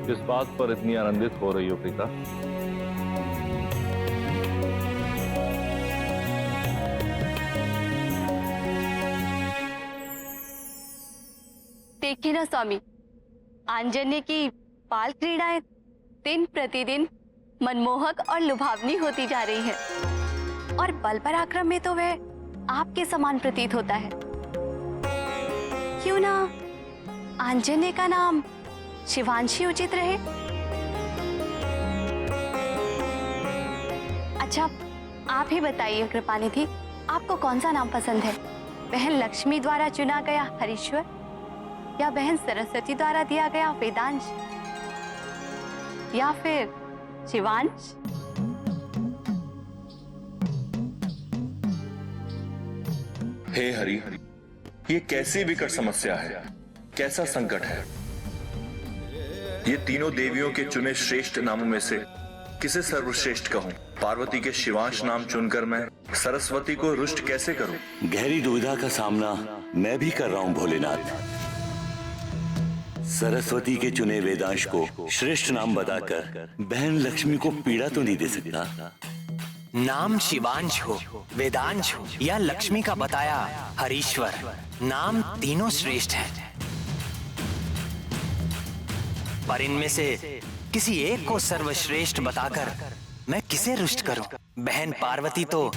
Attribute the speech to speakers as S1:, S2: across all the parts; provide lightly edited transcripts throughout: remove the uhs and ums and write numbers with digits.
S1: किस बात पर इतनी आनंदित हो रही हो प्रीता?
S2: देखिए ना स्वामी, आंजन्य की बाल क्रीड़ाएं दिन प्रतिदिन मनमोहक और लुभावनी होती जा रही है और बल पराक्रम में तो वह आपके समान प्रतीत होता है। क्यों ना आंजन्य का नाम शिवांशी उचित रहे? अच्छा, आप ही बताइए कृपानिधि, आपको कौन सा नाम पसंद है? बहन लक्ष्मी द्वारा चुना गया हरीश्वर या बहन सरस्वती द्वारा दिया गया वेदांश या फिर शिवांश?
S1: हे हरि, ये कैसी विकट समस्या है, कैसा संकट है। ये तीनों देवियों के चुने श्रेष्ठ नामों में से किसे सर्वश्रेष्ठ कहूं? पार्वती के शिवांश नाम चुनकर मैं सरस्वती को रुष्ट कैसे करूं?
S3: गहरी दुविधा का सामना मैं भी कर रहा हूं भोलेनाथ। सरस्वती के चुने वेदांश को श्रेष्ठ नाम बताकर बहन लक्ष्मी को पीड़ा तो नहीं दे सकता।
S4: नाम शिवांश हो, वेदांश हो या लक्ष्मी का बताया हरीश्वर, नाम तीनों श्रेष्ठ हैं। पर इनमें से किसी एक को सर्वश्रेष्ठ बताकर मैं किसे रुष्ट करूं? बहन पार्वती तो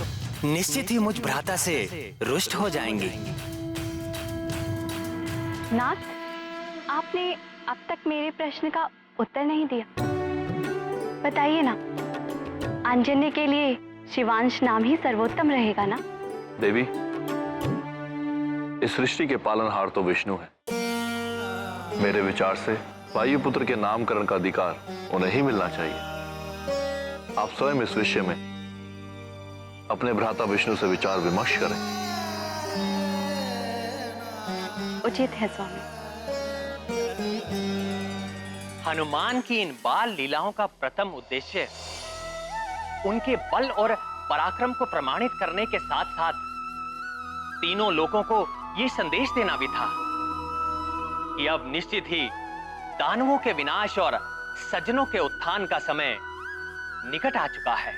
S4: निश्चित ही मुझ भ्राता से रुष्ट हो जाएंगी।
S2: नाथ, आपने अब तक मेरे प्रश्न का उत्तर नहीं दिया। बताइए ना, आंजन्य के लिए शिवांश नाम ही सर्वोत्तम रहेगा ना?
S1: देवी, इस सृष्टि के पालनहार तो विष्णु है। मेरे विचार से वायुपुत्र के नामकरण का अधिकार उन्हें ही मिलना चाहिए। आप स्वयं इस विषय में अपने भ्राता विष्णु से विचार विमर्श करें।
S2: उचित है स्वामी।
S4: हनुमान की इन बाल लीलाओं का प्रथम उद्देश्य उनके बल और पराक्रम को प्रमाणित करने के साथ साथ तीनों लोगों को यह संदेश देना भी था कि अब निश्चित ही दानवों के विनाश और सज्जनों के उत्थान का समय निकट आ चुका है।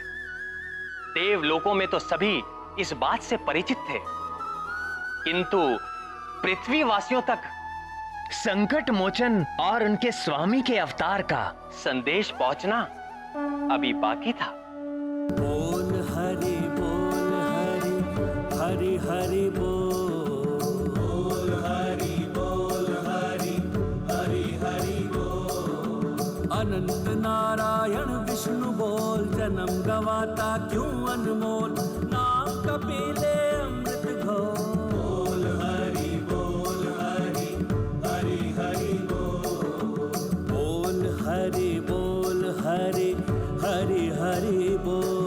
S4: देवलोकों में तो सभी इस बात से परिचित थे, किंतु पृथ्वीवासियों तक संकट मोचन और उनके स्वामी के अवतार का संदेश पहुंचना अभी बाकी था।
S5: बोल हरि हरि हरि बोल हरि हरि बोल। अनंत नारायण विष्णु बोल, जन्म गवाता क्यों अनमोल, नाम कपिले अमृत घोल। बोल हरि हरि बोल, बोल हरि हरि बोल।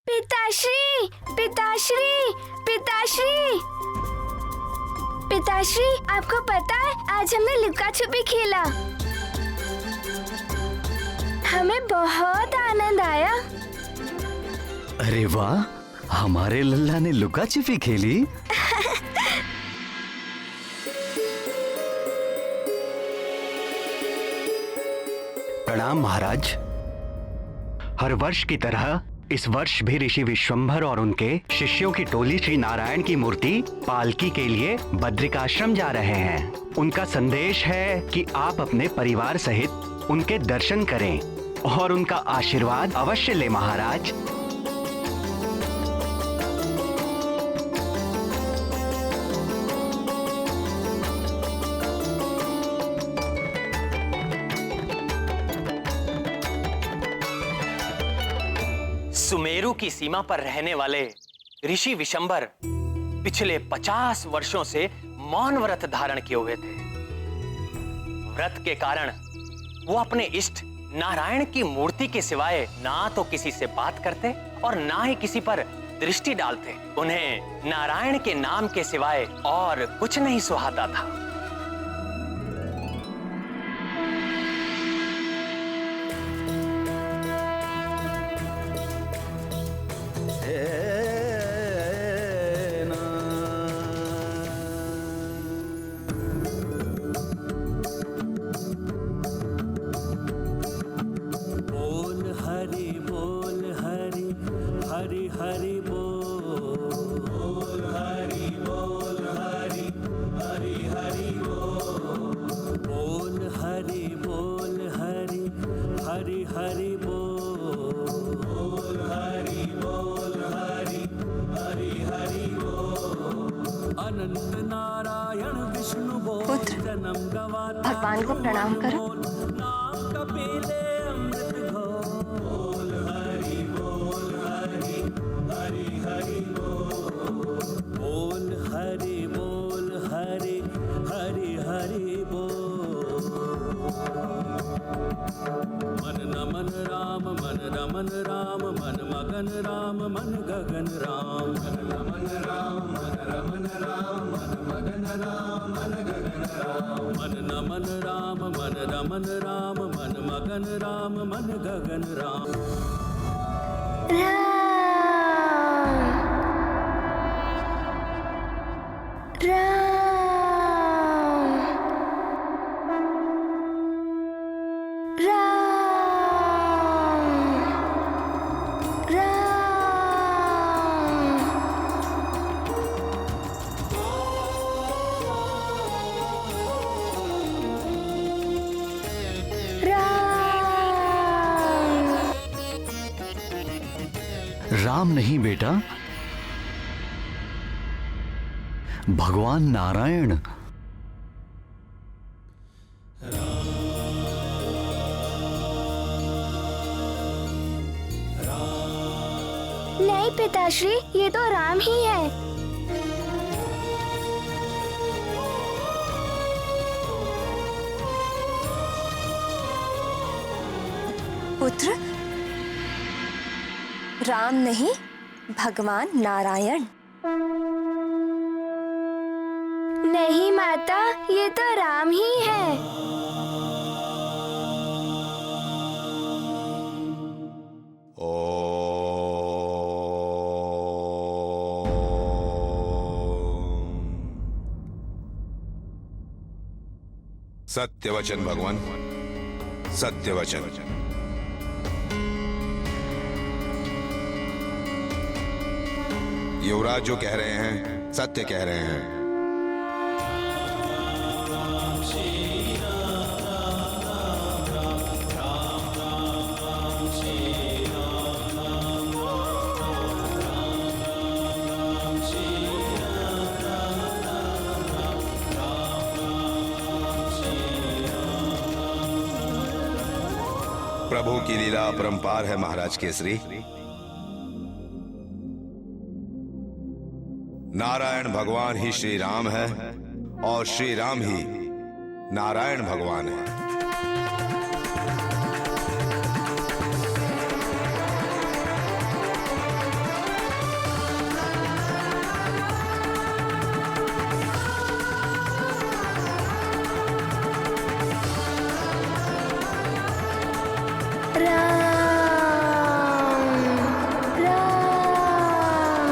S6: पिताश्री, पिताश्री, पिताश्री, पिताश्री, आपको पता है आज हमने लुका छुपी खेला। हमें बहुत आनंद आया।
S7: अरे वाह, हमारे लल्ला ने लुका छिपी खेली।
S8: प्रणाम महाराज। हर वर्ष की तरह इस वर्ष भी ऋषि विश्वंभर और उनके शिष्यों की टोली श्री नारायण की मूर्ति पालकी के लिए बद्रिकाश्रम जा रहे हैं। उनका संदेश है कि आप अपने परिवार सहित उनके दर्शन करें और उनका आशीर्वाद अवश्य लें महाराज।
S4: सुमेरु की सीमा पर रहने वाले ऋषि विशंबर पिछले 50 वर्षों से मौन व्रत धारण किए हुए थे। व्रत के कारण वो अपने इष्ट नारायण की मूर्ति के सिवाय ना तो किसी से बात करते और ना ही किसी पर दृष्टि डालते। उन्हें नारायण के नाम के सिवाय और कुछ नहीं सुहाता था।
S2: पुत्र, भगवान को प्रणाम करो।
S5: मन राम मन रमन राम मन मगन राम मन गगन राम मन रमन राम मन रमन राम मन मगन राम मन गगन राम मन नमन राम मन रमन राम मन मगन राम मन गगन राम।
S7: राम नहीं बेटा, भगवान नारायण।
S6: नहीं पिताश्री, ये तो राम ही है।
S2: पुत्र, राम नहीं, भगवान नारायण।
S6: नहीं माता, ये तो राम ही है।
S9: सत्य वचन भगवान, सत्य वचन। युवराज जो कह रहे हैं सत्य कह रहे हैं। प्रभु की लीला अपरंपार है महाराज केसरी। नारायण भगवान ही श्री राम है और श्री राम ही नारायण भगवान है।
S6: राम राम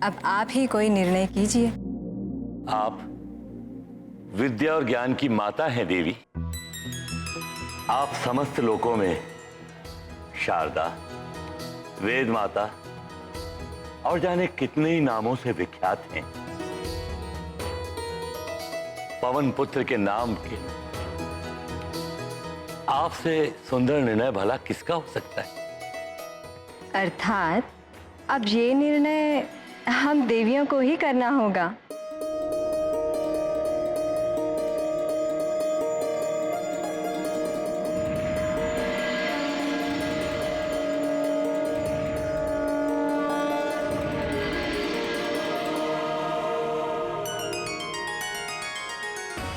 S10: अब आप ही कोई निर्णय कीजिए।
S3: आप विद्या और ज्ञान की माता हैं देवी। आप समस्त लोकों में शारदा, वेद माता और जाने कितने ही नामों से विख्यात हैं। पवन पुत्र के नाम के आपसे सुंदर निर्णय भला किसका हो सकता है?
S10: अर्थात अब ये निर्णय हम देवियों को ही करना होगा।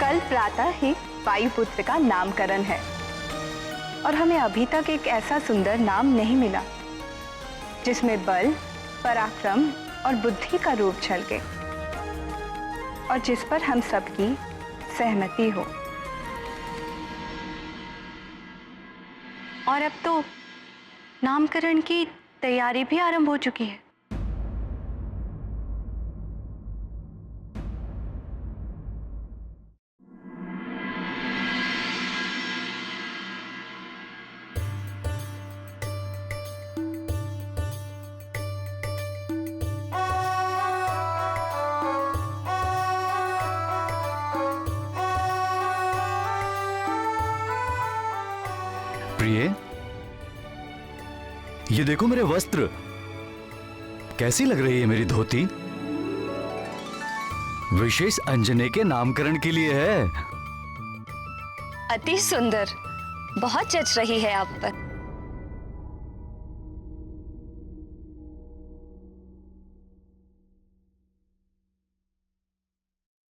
S2: कल प्रातः ही वायुपुत्र का नामकरण है और हमें अभी तक एक ऐसा सुंदर नाम नहीं मिला जिसमें बल, पराक्रम और बुद्धि का रूप झलके और जिस पर हम सबकी सहमति हो। और अब तो नामकरण की तैयारी भी आरंभ हो चुकी है।
S7: प्रिय, ये देखो मेरे वस्त्र। कैसी लग रही है मेरी धोती? विशेष अंजने के नामकरण के लिए है।
S2: अति सुंदर, बहुत जच रही है आप पर।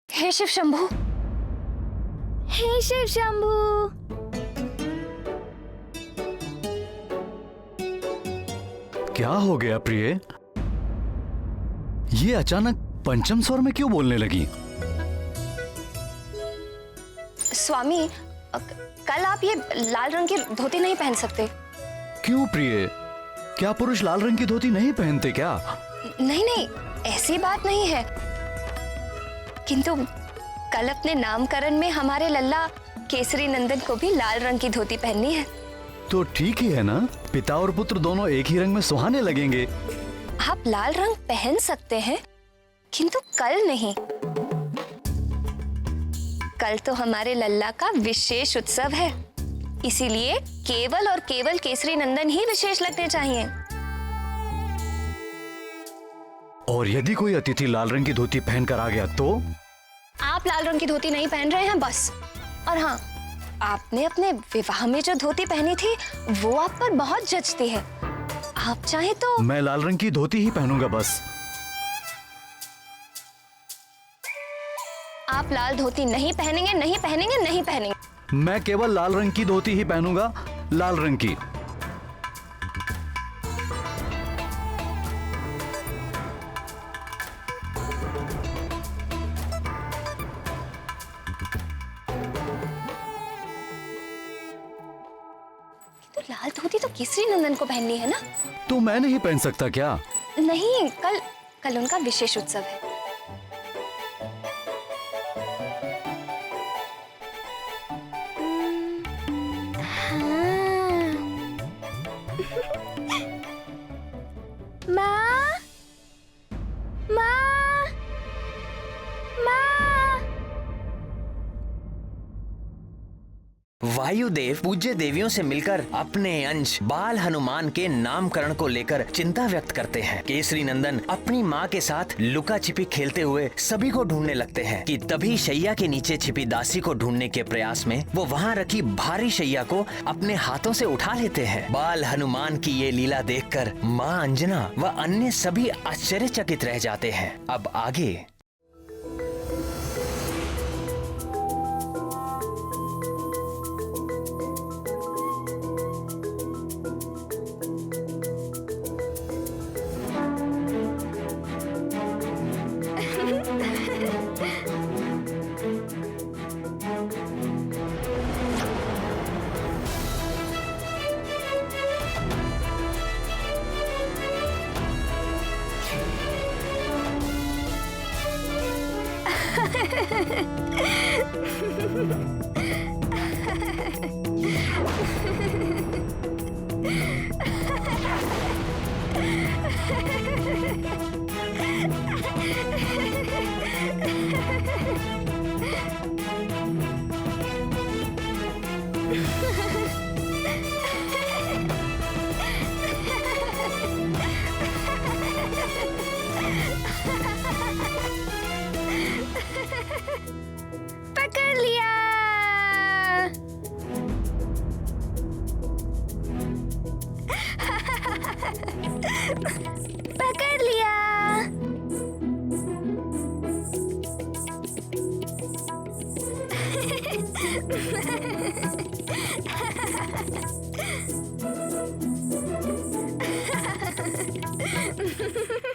S2: हे शिव शंभू,
S6: हे शिव शंभू।
S7: क्या हो गया प्रिय? ये अचानक पंचम स्वर में क्यों बोलने लगी?
S2: स्वामी, कल आप ये लाल रंग की धोती नहीं पहन सकते।
S7: क्यों प्रिय? क्या पुरुष लाल रंग की धोती नहीं पहनते क्या?
S2: नहीं नहीं, ऐसी बात नहीं है, किंतु कल अपने नामकरण में हमारे लल्ला केसरी नंदन को भी लाल रंग की धोती पहननी है।
S7: तो ठीक ही है ना, पिता और पुत्र दोनों एक ही रंग में सुहाने लगेंगे।
S2: आप लाल रंग पहन सकते हैं, किंतु कल नहीं। कल तो हमारे लल्ला का विशेष उत्सव है, इसीलिए केवल और केवल केसरी नंदन ही विशेष लगने चाहिए।
S7: और यदि कोई अतिथि लाल रंग की धोती पहनकर आ गया तो?
S2: आप लाल रंग की धोती नहीं पहन रहे हैं बस। और हाँ, आपने अपने विवाह में जो धोती पहनी थी वो आप पर बहुत जचती है। आप चाहे तो।
S7: मैं लाल रंग की धोती ही पहनूंगा बस।
S2: आप लाल धोती नहीं पहनेंगे, नहीं पहनेंगे, नहीं पहनेंगे।
S7: मैं केवल लाल रंग की धोती ही पहनूंगा, लाल रंग की।
S2: तो लाल धोती तो केसरी नंदन को पहननी है ना?
S7: तो मैं नहीं पहन सकता क्या?
S2: नहीं, कल उनका विशेष उत्सव है।
S6: माँ, माँ, माँ।
S11: वायुदेव पूज्य देवियों से मिलकर अपने अंश बाल हनुमान के नामकरण को लेकर चिंता व्यक्त करते हैं। केसरी नंदन अपनी माँ के साथ लुका छिपी खेलते हुए सभी को ढूंढने लगते हैं कि तभी शैया के नीचे छिपी दासी को ढूंढने के प्रयास में वो वहाँ रखी भारी शैया को अपने हाथों से उठा लेते हैं। बाल हनुमान की ये लीला देखकर माँ अंजना व अन्य सभी आश्चर्यचकित रह जाते हैं। अब आगे।
S6: पकड़ लिया। पकड़ लिया।